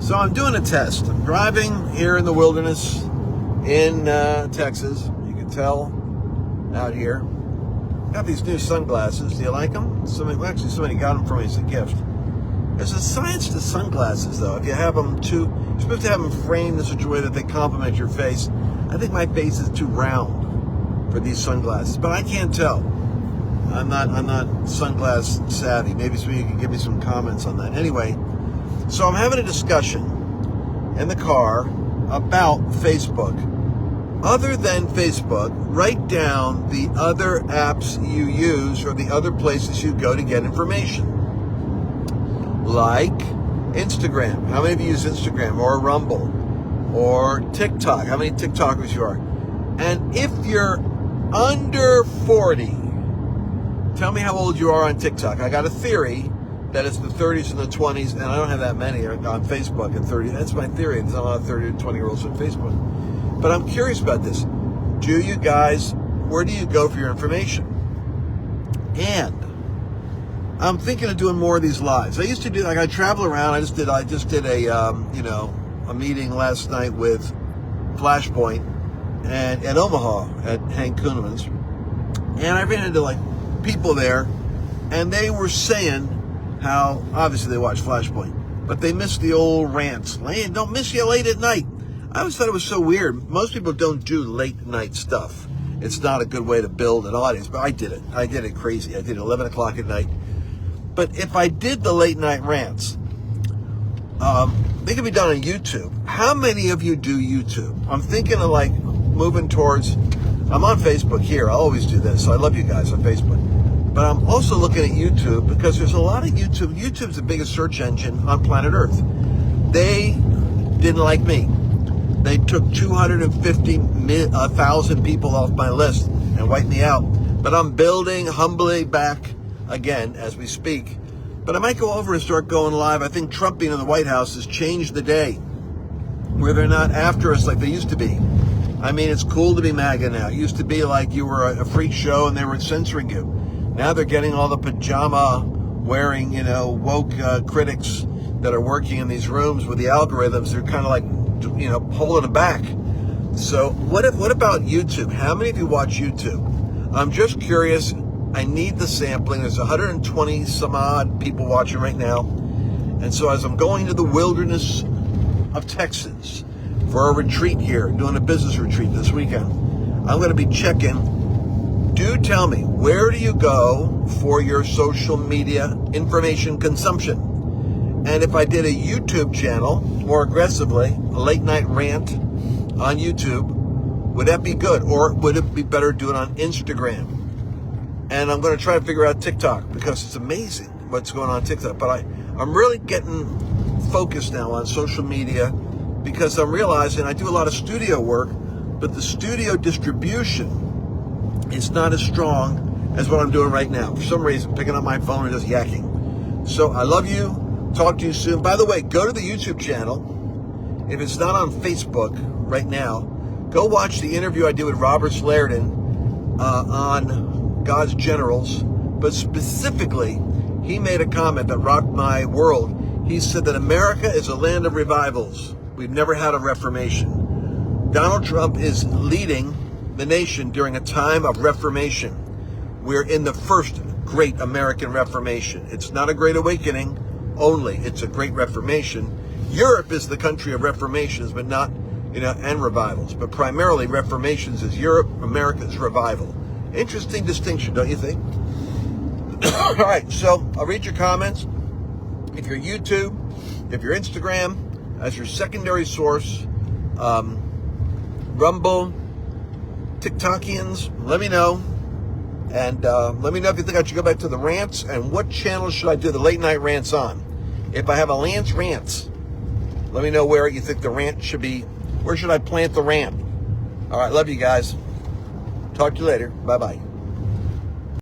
So I'm doing a test. I'm driving here in the wilderness in Texas. You can tell out here. Got these new sunglasses. Do you like them? Somebody got them for me as a gift. There's a science to sunglasses, though. If you have them you're supposed to have them framed in such a way that they complement your face. I think my face is too round for these sunglasses, but I can't tell. I'm not sunglass savvy. Maybe somebody can give me some comments on that. Anyway, so I'm having a discussion in the car about Facebook. Other than Facebook, write down the other apps you use or the other places you go to get information. Like Instagram. How many of you use Instagram or Rumble or TikTok? How many TikTokers you are? And if you're under 40, tell me how old you are on TikTok. I got a theory that it's the 30s and the 20s, and I don't have that many on Facebook at 30. That's my theory. There's not a lot of 30 to 20-year-olds on Facebook. But I'm curious about this. Where do you go for your information? And I'm thinking of doing more of these lives. I used to do, I travel around. I just did a meeting last night with Flashpoint and at Omaha at Hank Kuhneman's. And I ran into people there, and they were saying how, obviously they watch Flashpoint, but they miss the old rants. Don't miss you late at night. I always thought it was so weird. Most people don't do late night stuff. It's not a good way to build an audience, but I did it. I did it crazy. I did it 11 o'clock at night. But if I did the late night rants, they could be done on YouTube. How many of you do YouTube? I'm thinking of moving towards, I'm on Facebook here. I always do this. So I love you guys on Facebook. But I'm also looking at YouTube because there's a lot of YouTube. YouTube's the biggest search engine on planet Earth. They didn't like me. They took 250,000 people off my list and wiped me out. But I'm building humbly back again as we speak. But I might go over and start going live. I think Trump being in the White House has changed the day where they're not after us like they used to be. I mean, it's cool to be MAGA now. It used to be like you were a freak show and they were censoring you. Now they're getting all the pajama-wearing, woke critics that are working in these rooms with the algorithms. They're kind of pulling them back. So what about YouTube? How many of you watch YouTube? I'm just curious. I need the sampling. There's 120 some odd people watching right now. And so as I'm going to the wilderness of Texas for a retreat here, doing a business retreat this weekend, I'm going to be checking. Do tell me, where do you go for your social media information consumption? And if I did a YouTube channel more aggressively, a late night rant on YouTube, would that be good? Or would it be better to do it on Instagram? And I'm going to try to figure out TikTok because it's amazing what's going on TikTok. But I'm really getting focused now on social media because I'm realizing I do a lot of studio work, but the studio distribution is not as strong as what I'm doing right now. For some reason, picking up my phone and just yakking. So I love you. Talk to you soon. By the way, go to the YouTube channel. If it's not on Facebook right now, go watch the interview I did with Robert Slaridan on God's Generals. But specifically, he made a comment that rocked my world. He said that America is a land of revivals. We've never had a reformation. Donald Trump is leading the nation during a time of reformation. We're in the first great American Reformation. It's not a great awakening only. It's a great reformation. Europe is the country of reformations, but not, and revivals. But primarily reformations is Europe, America's revival. Interesting distinction, don't you think? All right, so I'll read your comments. If you're YouTube, if you're Instagram, as your secondary source, Rumble, TikTokians, let me know. And let me know if you think I should go back to the rants and what channel should I do the late night rants on. If I have a Lance Rants, let me know where you think the rant should be. Where should I plant the rant? All right, love you guys. Talk to you later. Bye-bye.